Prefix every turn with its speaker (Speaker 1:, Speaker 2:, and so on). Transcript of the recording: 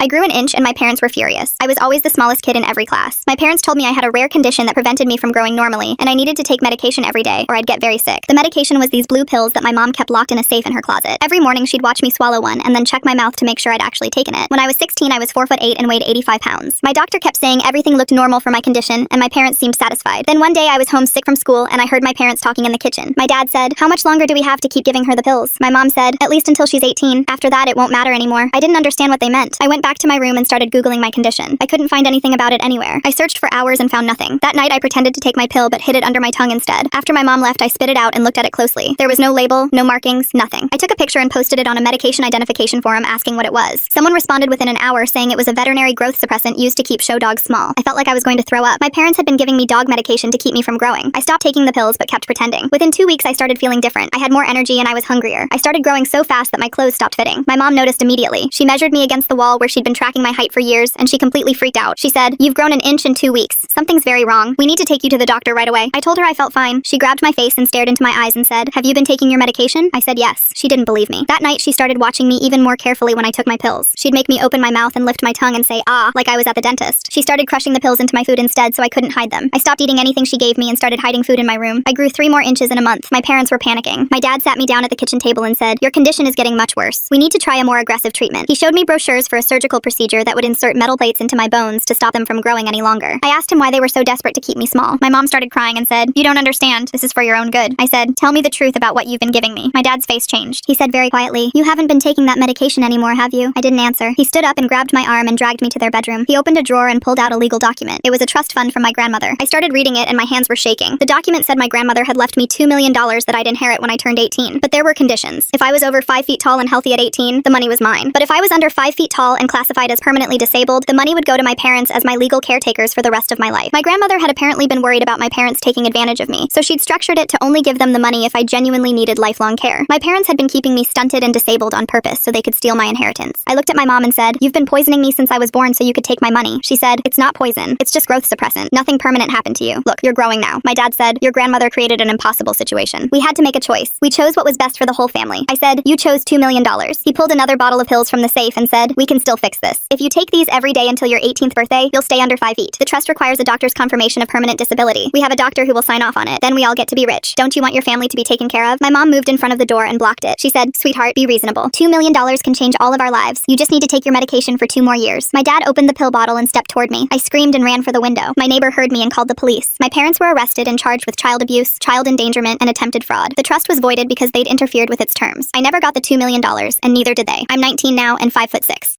Speaker 1: I grew an inch and my parents were furious. I was always the smallest kid in every class. My parents told me I had a rare condition that prevented me from growing normally, and I needed to take medication every day or I'd get very sick. The medication was these blue pills that my mom kept locked in a safe in her closet. Every morning she'd watch me swallow one and then check my mouth to make sure I'd actually taken it. When I was 16, I was 4'8" and weighed 85 pounds. My doctor kept saying everything looked normal for my condition, and my parents seemed satisfied. Then one day I was home sick from school and I heard my parents talking in the kitchen. My dad said, "How much longer do we have to keep giving her the pills?" My mom said, "At least until she's 18. After that, it won't matter anymore." I didn't understand what they meant. I went back to my room and started Googling my condition. I couldn't find anything about it anywhere. I searched for hours and found nothing. That night I pretended to take my pill but hid it under my tongue instead. After my mom left, I spit it out and looked at it closely. There was no label, no markings, nothing. I took a picture and posted it on a medication identification forum asking what it was. Someone responded within an hour saying it was a veterinary growth suppressant used to keep show dogs small. I felt like I was going to throw up. My parents had been giving me dog medication to keep me from growing. I stopped taking the pills but kept pretending. Within 2 weeks I started feeling different. I had more energy and I was hungrier. I started growing so fast that my clothes stopped fitting. My mom noticed immediately. She measured me against the wall where she'd been tracking my height for years, and she completely freaked out. She said, "You've grown an inch in 2 weeks. Something's very wrong. We need to take you to the doctor right away." I told her I felt fine. She grabbed my face and stared into my eyes and said, "Have you been taking your medication?" I said yes. She didn't believe me. That night she started watching me even more carefully when I took my pills. She'd make me open my mouth and lift my tongue and say "ah" like I was at the dentist. She started crushing the pills into my food instead so I couldn't hide them. I stopped eating anything she gave me and started hiding food in my room. I grew 3 more inches in a month. My parents were panicking. My dad sat me down at the kitchen table and said, "Your condition is getting much worse. We need to try a more aggressive treatment." He showed me brochures for a surgical procedure that would insert metal plates into my bones to stop them from growing any longer. I asked him why they were so desperate to keep me small. My mom started crying and said, "You don't understand. This is for your own good." I said, "Tell me the truth about what you've been giving me." My dad's face changed. He said very quietly, "You haven't been taking that medication anymore, have you?" I didn't answer. He stood up and grabbed my arm and dragged me to their bedroom. He opened a drawer and pulled out a legal document. It was a trust fund from my grandmother. I started reading it and my hands were shaking. The document said my grandmother had left me $2 million that I'd inherit when I turned 18. But there were conditions. If I was over 5 feet tall and healthy at 18, the money was mine. But if I was under 5 feet tall and classified as permanently disabled, the money would go to my parents as my legal caretakers for the rest of my life. My grandmother had apparently been worried about my parents taking advantage of me, so she'd structured it to only give them the money if I genuinely needed lifelong care. My parents had been keeping me stunted and disabled on purpose so they could steal my inheritance. I looked at my mom and said, "You've been poisoning me since I was born so you could take my money." She said, "It's not poison. It's just growth suppressant. Nothing permanent happened to you. Look, you're growing now." My dad said, "Your grandmother created an impossible situation. We had to make a choice. We chose what was best for the whole family." I said, "You chose $2 million. He pulled another bottle of pills from the safe and said, "We can still fix this. If you take these every day until your 18th birthday, you'll stay under 5 feet. The trust requires a doctor's confirmation of permanent disability. We have a doctor who will sign off on it. Then we all get to be rich. Don't you want your family to be taken care of?" My mom moved in front of the door and blocked it. She said, "Sweetheart, be reasonable. $2 million can change all of our lives. You just need to take your medication for 2 more years." My dad opened the pill bottle and stepped toward me. I screamed and ran for the window. My neighbor heard me and called the police. My parents were arrested and charged with child abuse, child endangerment, and attempted fraud. The trust was voided because they'd interfered with its terms. I never got the $2 million, and neither did they. I'm 19 now and 5'6".